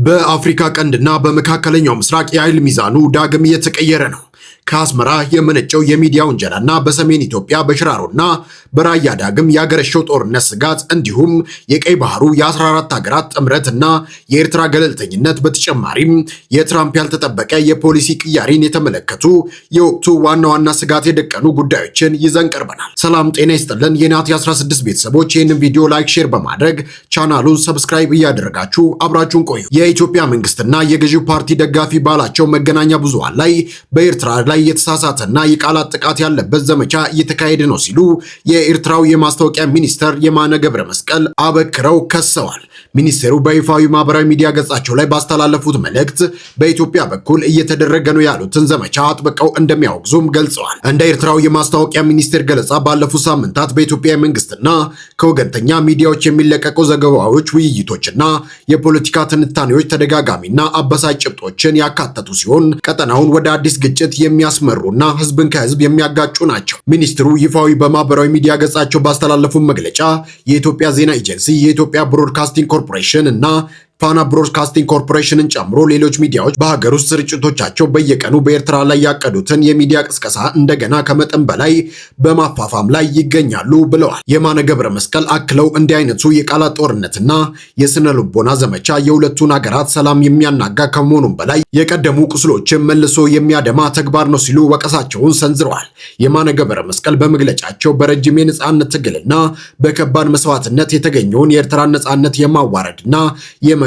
በአፍሪካ ቀንድና በመካከለኛው ምስራቅ የኃይል ሚዛኑ ዳግም እየተቀየረ ነው። ከአስመራ የመነጨው የሚዲያ ውንጀላና በሰሜን ኢትዮጵያ በሽራሮና በራያ ዳግም ያገረሸው ጦርነት ስጋት እንዲሁም የቀይ ባህሩ የ14 ሀገራት ጥምረትና የኤርትራ ገለልተኝነት በተጨማሪም የትራምፕ ያልተጠበቀ የፖሊሲ ቅያሬን የተመለከቱ የወቅቱ ዋና ዋና ስጋት የደቀኑ ጉዳዮችን ይዘን ቀርበናል። ሰላም ጤና ይስጥልን የናቲ 16 ቤተሰቦች፣ ይህንን ቪዲዮ ላይክ፣ ሼር በማድረግ ቻናሉን ሰብስክራይብ እያደረጋችሁ አብራችሁን ቆዩ። የኢትዮጵያ መንግስትና የገዢው ፓርቲ ደጋፊ ባላቸው መገናኛ ብዙሃን ላይ በኤርትራ ላይ የተሳሳተና የቃላት ጥቃት ያለበት ዘመቻ እየተካሄደ ነው ሲሉ የኤርትራው የማስታወቂያ ሚኒስተር የማነ ገብረ መስቀል አበክረው ከሰዋል። ሚኒስቴሩ በይፋዊ ማህበራዊ ሚዲያ ገጻቸው ላይ ባስተላለፉት መልእክት በኢትዮጵያ በኩል እየተደረገ ነው ያሉትን ዘመቻ አጥብቀው እንደሚያወግዙም ገልጸዋል። እንደ ኤርትራው የማስታወቂያ ሚኒስቴር ገለጻ ባለፉት ሳምንታት በኢትዮጵያ መንግስትና ከወገንተኛ ሚዲያዎች የሚለቀቁ ዘገባዎች፣ ውይይቶችና የፖለቲካ ትንታኔዎች ተደጋጋሚና አበሳጭ ጭብጦችን ያካተቱ ሲሆን ቀጠናውን ወደ አዲስ ግጭት የሚያስመሩና ህዝብን ከህዝብ የሚያጋጩ ናቸው። ሚኒስትሩ ይፋዊ በማህበራዊ ሚዲያ ገጻቸው ባስተላለፉት መግለጫ የኢትዮጵያ ዜና ኤጀንሲ፣ የኢትዮጵያ ብሮድካስቲንግ ኮርፖሬሽን እና ፋና ብሮድካስቲንግ ኮርፖሬሽንን ጨምሮ ሌሎች ሚዲያዎች በሀገር ውስጥ ስርጭቶቻቸው በየቀኑ በኤርትራ ላይ ያቀዱትን የሚዲያ ቅስቀሳ እንደገና ከመጠን በላይ በማፋፋም ላይ ይገኛሉ ብለዋል። የማነ ገብረ መስቀል አክለው እንዲህ አይነቱ የቃላት ጦርነትና የስነ ልቦና ዘመቻ የሁለቱን ሀገራት ሰላም የሚያናጋ ከመሆኑም በላይ የቀደሙ ቁስሎችን መልሶ የሚያደማ ተግባር ነው ሲሉ ወቀሳቸውን ሰንዝረዋል። የማነ ገብረ መስቀል በመግለጫቸው በረጅም የነጻነት ትግልና በከባድ መስዋዕትነት የተገኘውን የኤርትራን ነጻነት የማዋረድና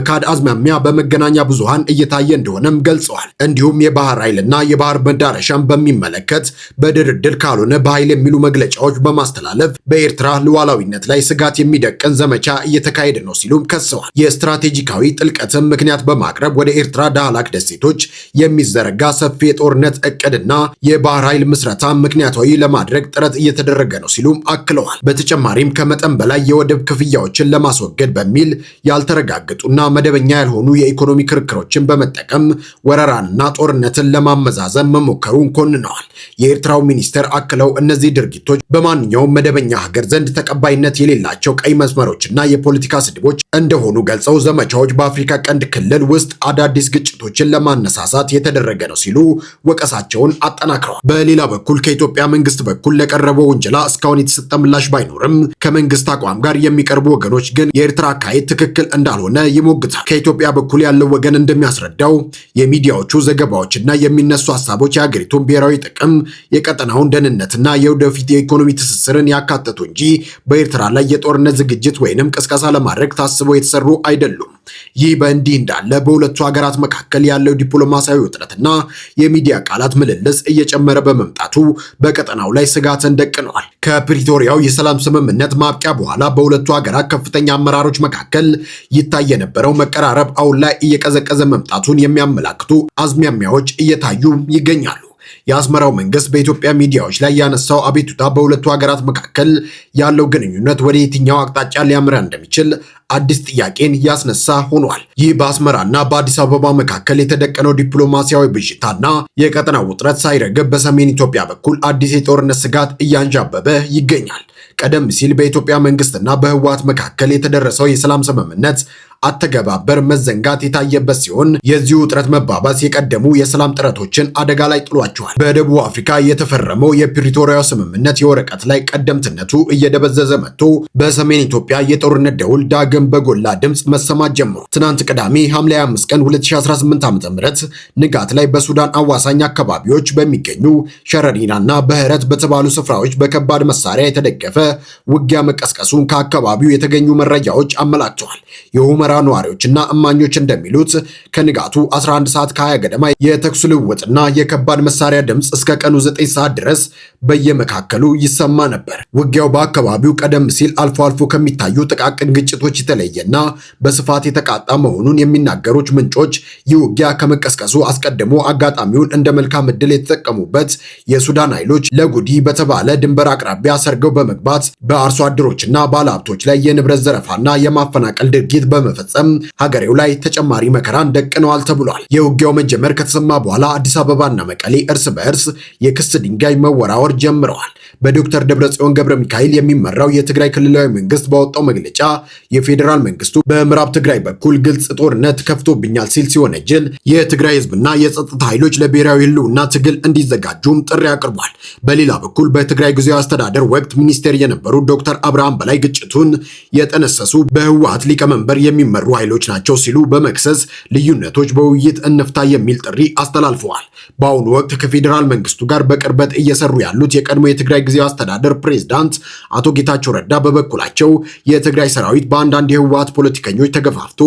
ካድ አዝማሚያ በመገናኛ ብዙሃን እየታየ እንደሆነም ገልጸዋል። እንዲሁም የባህር ኃይልና የባህር መዳረሻን በሚመለከት በድርድር ካልሆነ በኃይል የሚሉ መግለጫዎች በማስተላለፍ በኤርትራ ሉዓላዊነት ላይ ስጋት የሚደቅን ዘመቻ እየተካሄደ ነው ሲሉም ከሰዋል። የስትራቴጂካዊ ጥልቀትን ምክንያት በማቅረብ ወደ ኤርትራ ዳህላክ ደሴቶች የሚዘረጋ ሰፊ የጦርነት እቅድና የባህር ኃይል ምስረታ ምክንያታዊ ለማድረግ ጥረት እየተደረገ ነው ሲሉም አክለዋል። በተጨማሪም ከመጠን በላይ የወደብ ክፍያዎችን ለማስወገድ በሚል ያልተረጋገጡና መደበኛ ያልሆኑ የኢኮኖሚ ክርክሮችን በመጠቀም ወረራንና ጦርነትን ለማመዛዘን መሞከሩን ኮንነዋል። የኤርትራው ሚኒስትር አክለው እነዚህ ድርጊቶች በማንኛውም መደበኛ ሀገር ዘንድ ተቀባይነት የሌላቸው ቀይ መስመሮችና የፖለቲካ ስድቦች እንደሆኑ ገልጸው ዘመቻዎች በአፍሪካ ቀንድ ክልል ውስጥ አዳዲስ ግጭቶችን ለማነሳሳት የተደረገ ነው ሲሉ ወቀሳቸውን አጠናክረዋል። በሌላ በኩል ከኢትዮጵያ መንግስት በኩል ለቀረበው ውንጀላ እስካሁን የተሰጠ ምላሽ ባይኖርም ከመንግስት አቋም ጋር የሚቀርቡ ወገኖች ግን የኤርትራ አካሄድ ትክክል እንዳልሆነ ይሞግታል። ከኢትዮጵያ በኩል ያለው ወገን እንደሚያስረዳው የሚዲያዎቹ ዘገባዎችና የሚነሱ ሀሳቦች የሀገሪቱን ብሔራዊ ጥቅም፣ የቀጠናውን ደህንነትና የወደፊት የኢኮኖሚ ትስስርን ያካተቱ እንጂ በኤርትራ ላይ የጦርነት ዝግጅት ወይንም ቅስቀሳ ለማድረግ ታስበው የተሰሩ አይደሉም። ይህ በእንዲህ እንዳለ በሁለቱ ሀገራት መካከል ያለው ዲፕሎማሲያዊ ውጥረትና የሚዲያ ቃላት ምልልስ እየጨመረ በመምጣቱ በቀጠናው ላይ ስጋትን ደቅነዋል። ከፕሪቶሪያው የሰላም ስምምነት ማብቂያ በኋላ በሁለቱ ሀገራት ከፍተኛ አመራሮች መካከል ይታይ የነበረው መቀራረብ አሁን ላይ እየቀዘቀዘ መምጣቱን የሚያመላክቱ አዝማሚያዎች እየታዩ ይገኛሉ። የአስመራው መንግስት በኢትዮጵያ ሚዲያዎች ላይ ያነሳው አቤቱታ በሁለቱ ሀገራት መካከል ያለው ግንኙነት ወደ የትኛው አቅጣጫ ሊያመራ እንደሚችል አዲስ ጥያቄን ያስነሳ ሆኗል። ይህ በአስመራና በአዲስ አበባ መካከል የተደቀነው ዲፕሎማሲያዊ ብዥታና የቀጠናው ውጥረት ሳይረግብ በሰሜን ኢትዮጵያ በኩል አዲስ የጦርነት ስጋት እያንዣበበ ይገኛል። ቀደም ሲል በኢትዮጵያ መንግስትና በህወሓት መካከል የተደረሰው የሰላም ስምምነት አተገባበር መዘንጋት የታየበት ሲሆን የዚሁ ውጥረት መባባስ የቀደሙ የሰላም ጥረቶችን አደጋ ላይ ጥሏቸዋል። በደቡብ አፍሪካ የተፈረመው የፕሪቶሪያው ስምምነት የወረቀት ላይ ቀደምትነቱ እየደበዘዘ መጥቶ በሰሜን ኢትዮጵያ የጦርነት ደውል ዳግም በጎላ ድምፅ መሰማት ጀምሮ ትናንት ቅዳሜ ሐምሌ 5 ቀን 2018 ዓ.ም ንጋት ላይ በሱዳን አዋሳኝ አካባቢዎች በሚገኙ ሸረሪናና በህረት በተባሉ ስፍራዎች በከባድ መሳሪያ የተደገፈ ውጊያ መቀስቀሱን ከአካባቢው የተገኙ መረጃዎች አመላክተዋል። የሁመራ ነዋሪዎችና እማኞች እንደሚሉት ከንጋቱ 11 ሰዓት ከ20 ገደማ የተኩስ ልውውጥና የከባድ መሳሪያ ድምፅ እስከ ቀኑ 9 ሰዓት ድረስ በየመካከሉ ይሰማ ነበር። ውጊያው በአካባቢው ቀደም ሲል አልፎ አልፎ ከሚታዩ ጥቃቅን ግጭቶች የተለየና በስፋት የተቃጣ መሆኑን የሚናገሩት ምንጮች ይህ ውጊያ ከመቀስቀሱ አስቀድሞ አጋጣሚውን እንደ መልካም ዕድል የተጠቀሙበት የሱዳን ኃይሎች ለጉዲ በተባለ ድንበር አቅራቢያ ሰርገው በመግባት በአርሶ አደሮችና ባለሀብቶች ላይ የንብረት ዘረፋና የማፈናቀል ድርጊት በመፈጸም ሀገሬው ላይ ተጨማሪ መከራን ደቅነዋል ተብሏል። የውጊያው መጀመር ከተሰማ በኋላ አዲስ አበባና መቀሌ እርስ በእርስ የክስ ድንጋይ መወራወር ጀምረዋል። በዶክተር ደብረጽዮን ገብረ ሚካኤል የሚመራው የትግራይ ክልላዊ መንግስት ባወጣው መግለጫ የፌዴራል መንግስቱ በምዕራብ ትግራይ በኩል ግልጽ ጦርነት ከፍቶብኛል ሲል ሲወነጅል የትግራይ ህዝብና የጸጥታ ኃይሎች ለብሔራዊ ህልውና ትግል እንዲዘጋጁም ጥሪ አቅርቧል። በሌላ በኩል በትግራይ ጊዜያዊ አስተዳደር ወቅት ሚኒስቴር የነበሩ ዶክተር አብርሃም በላይ ግጭቱን የጠነሰሱ በህወሓት ሊቀመንበር የሚመሩ ኃይሎች ናቸው ሲሉ በመክሰስ ልዩነቶች በውይይት እንፍታ የሚል ጥሪ አስተላልፈዋል። በአሁኑ ወቅት ከፌዴራል መንግስቱ ጋር በቅርበት እየሰሩ ያሉት የቀድሞ የትግራይ ጊዜያዊ አስተዳደር ፕሬዝዳንት አቶ ጌታቸው ረዳ በበኩላቸው የትግራይ ሰራዊት በአንዳንድ የህወሓት ፖለቲከኞች ተገፋፍቶ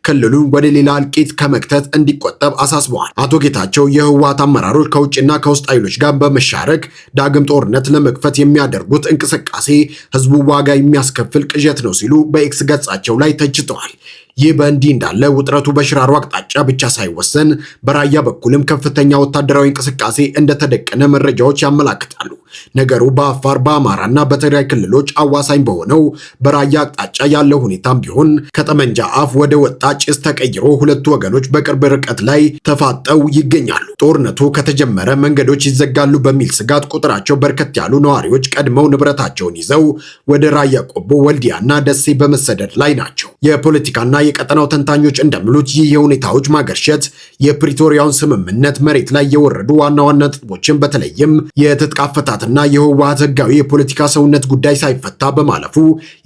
ክልሉን ወደ ሌላ እልቂት ከመክተት እንዲቆጠብ አሳስበዋል። አቶ ጌታቸው የህወሓት አመራሮች ከውጭና ከውስጥ ኃይሎች ጋር በመሻረክ ዳግም ጦርነት ለመክፈት የሚያደርጉት እንቅስቃሴ ህዝቡ ዋጋ የሚያስከፍል ቅዠት ነው ሲሉ በኤክስ ገጻቸው ላይ ተችተዋል። ይህ በእንዲህ እንዳለ ውጥረቱ በሽራሮ አቅጣጫ ብቻ ሳይወሰን በራያ በኩልም ከፍተኛ ወታደራዊ እንቅስቃሴ እንደተደቀነ መረጃዎች ያመላክታሉ። ነገሩ በአፋር በአማራና በትግራይ ክልሎች አዋሳኝ በሆነው በራያ አቅጣጫ ያለው ሁኔታም ቢሆን ከጠመንጃ አፍ ወደ ወጣ ጭስ ተቀይሮ ሁለቱ ወገኖች በቅርብ ርቀት ላይ ተፋጠው ይገኛሉ። ጦርነቱ ከተጀመረ መንገዶች ይዘጋሉ በሚል ስጋት ቁጥራቸው በርከት ያሉ ነዋሪዎች ቀድመው ንብረታቸውን ይዘው ወደ ራያ ቆቦ፣ ወልዲያና ደሴ በመሰደድ ላይ ናቸው። የፖለቲካና የቀጠናው ተንታኞች እንደሚሉት ይህ የሁኔታዎች ማገርሸት የፕሪቶሪያውን ስምምነት መሬት ላይ የወረዱ ዋና ዋና ነጥቦችን በተለይም የትጥቅ አፈታትና የህወሓት ህጋዊ የፖለቲካ ሰውነት ጉዳይ ሳይፈታ በማለፉ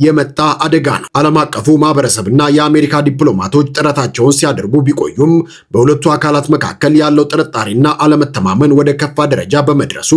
የመጣ አደጋ ነው። ዓለም አቀፉ ማህበረሰብና የአሜሪካ ዲፕሎማቶች ጥረታቸውን ሲያደርጉ ቢቆዩም በሁለቱ አካላት መካከል ያለው ጥርጣሬና አለመተማመን ወደ ከፋ ደረጃ በመድረሱ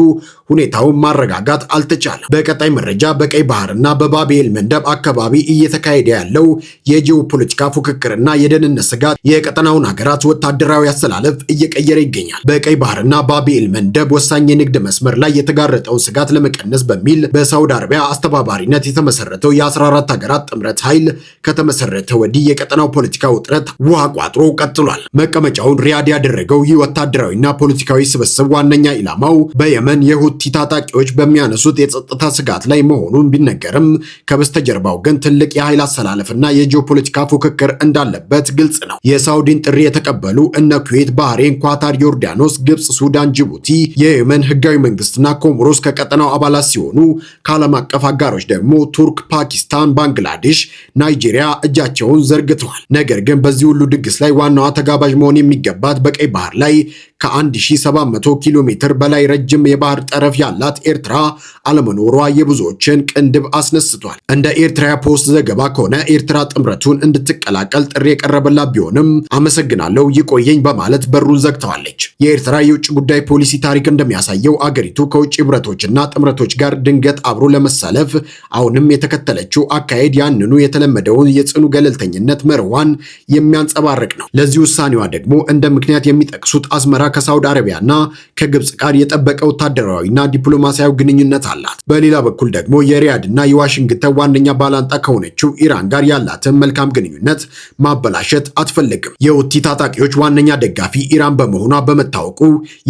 ሁኔታውን ማረጋጋት አልተቻለም። በቀጣይ መረጃ በቀይ ባህርና በባቢኤል መንደብ አካባቢ እየተካሄደ ያለው የጂኦፖለቲካ ፉክክርና የደህንነት ስጋት የቀጠናውን ሀገራት ወታደራዊ አሰላለፍ እየቀየረ ይገኛል። በቀይ ባህርና ባቢኤል መንደብ ወሳኝ የንግድ መስመር ላይ የተጋረጠውን ስጋት ለመቀነስ በሚል በሳውዲ አረቢያ አስተባባሪነት የተመሰረተው የ14 ሀገራት ጥምረት ኃይል ከተመሰረተ ወዲህ የቀጠናው ፖለቲካ ውጥረት ውሃ ቋጥሮ ቀጥሏል። መቀመጫውን ሪያድ ያደረገው ይህ ወታደራዊና ፖለቲካዊ ስብስብ ዋነኛ ኢላማው በየመን የሁቲ ታጣቂዎች በሚያነሱት የጸጥታ ስጋት ላይ መሆኑን ቢነገርም ከበስተጀርባው ግን ትልቅ የኃይል አሰላለፍና የጂኦፖለቲካ ፉክክር እንዳለበት ግልጽ ነው። የሳውዲን ጥሪ የተቀበሉ እነ ኩዌት፣ ባህሬን፣ ኳታር፣ ዮርዳኖስ፣ ግብጽ፣ ሱዳን፣ ጅቡቲ፣ የየመን ህጋዊ መንግስትና ኮሞሮስ ከቀጠናው አባላት ሲሆኑ ከዓለም አቀፍ አጋሮች ደግሞ ቱርክ፣ ፓኪስታን፣ ባንግላዴሽ፣ ናይጄሪያ እጃቸውን ዘርግተዋል። ነገር ግን በዚህ ሁሉ ድግስ ላይ ዋናዋ ተጋባዥ መሆን የሚገባት በቀይ ባህር ላይ ከ1700 ኪሎ ሜትር በላይ ረጅም የባህር ጠረፍ ያላት ኤርትራ አለመኖሯ የብዙዎችን ቅንድብ አስነስቷል። እንደ ኤርትራ ፖስት ዘገባ ከሆነ ኤርትራ ጥምረቱን እንድትቀላቀል ጥሪ የቀረበላት ቢሆንም አመሰግናለሁ ይቆየኝ በማለት በሩን ዘግተዋለች። የኤርትራ የውጭ ጉዳይ ፖሊሲ ታሪክ እንደሚያሳየው አገሪቱ ከውጭ ህብረቶችና ጥምረቶች ጋር ድንገት አብሮ ለመሰለፍ አሁንም የተከተለችው አካሄድ ያንኑ የተለመደውን የጽኑ ገለልተኝነት መርዋን የሚያንጸባርቅ ነው። ለዚህ ውሳኔዋ ደግሞ እንደ ምክንያት የሚጠቅሱት አስመራ ከሳውዲ አረቢያና ከግብጽ ጋር የጠበቀ ወታደራዊና ዲፕሎማሲያዊ ግንኙነት አላት። በሌላ በኩል ደግሞ የሪያድና የዋሽንግተን ዋነኛ ባላንጣ ከሆነችው ኢራን ጋር ያላትን መልካም ግንኙነት ማበላሸት አትፈልግም። የሁቲ ታጣቂዎች ዋነኛ ደጋፊ ኢራን በመሆኗ በመታወቁ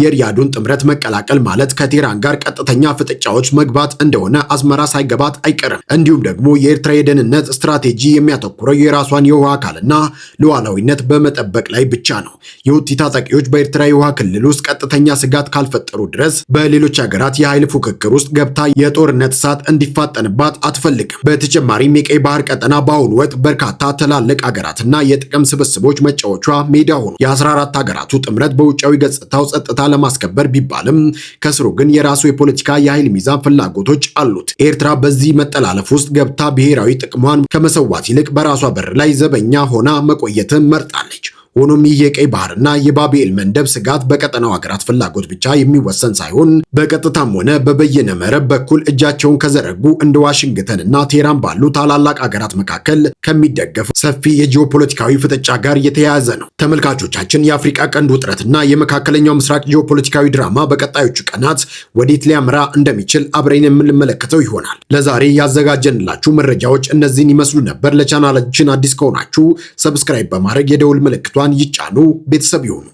የሪያዱን ጥምረት መቀላቀል ማለት ከቴህራን ጋር ቀጥተኛ ፍጥጫዎች መግባት እንደሆነ አስመራ ሳይገባት አይቀርም። እንዲሁም ደግሞ የኤርትራ የደህንነት ስትራቴጂ የሚያተኩረው የራሷን የውሃ አካልና ሉዓላዊነት በመጠበቅ ላይ ብቻ ነው። የሁቲ ታጣቂዎች በኤርትራ የውሃ ክልል ውስጥ ቀጥተኛ ስጋት ካልፈጠሩ ድረስ በሌሎች ሀገራት የኃይል ፉክክር ውስጥ ገብታ የጦርነት እሳት እንዲፋጠንባት አትፈልግም። በተጨማሪም የቀይ ባህር ቀጠና በአሁኑ ወቅት በርካታ ትላልቅ ሀገራትና የጥቅም ስብስቦች መጫወቻ ሜዳ ሆኖ የ14 ሀገራቱ ጥምረት በውጫዊ ገጽታው ጸጥታ ለማስከበር ቢባልም ከስሩ ግን የራሱ የፖለቲካ የኃይል ሚዛን ፍላጎቶች አሉት። ኤርትራ በዚህ መጠላለፍ ውስጥ ገብታ ብሔራዊ ጥቅሟን ከመሰዋት ይልቅ በራሷ በር ላይ ዘበኛ ሆና መቆየትን መርጣለች። ሆኖም ይህ የቀይ ባህርና የባቢኤል መንደብ ስጋት በቀጠናው ሀገራት ፍላጎት ብቻ የሚወሰን ሳይሆን በቀጥታም ሆነ በበየነ መረብ በኩል እጃቸውን ከዘረጉ እንደ ዋሽንግተንና ቴህራን ባሉ ታላላቅ ሀገራት መካከል ከሚደገፉ ሰፊ የጂኦፖለቲካዊ ፍጥጫ ጋር የተያያዘ ነው። ተመልካቾቻችን፣ የአፍሪካ ቀንድ ውጥረትና የመካከለኛው ምስራቅ ጂኦፖለቲካዊ ድራማ በቀጣዮቹ ቀናት ወዴት ሊያመራ እንደሚችል አብረን የምንመለከተው ይሆናል። ለዛሬ ያዘጋጀንላችሁ መረጃዎች እነዚህን ይመስሉ ነበር። ለቻናላችን አዲስ ከሆናችሁ ሰብስክራይብ በማድረግ የደውል ምልክቷን ይጫኑ፣ ቤተሰብ ይሁኑ።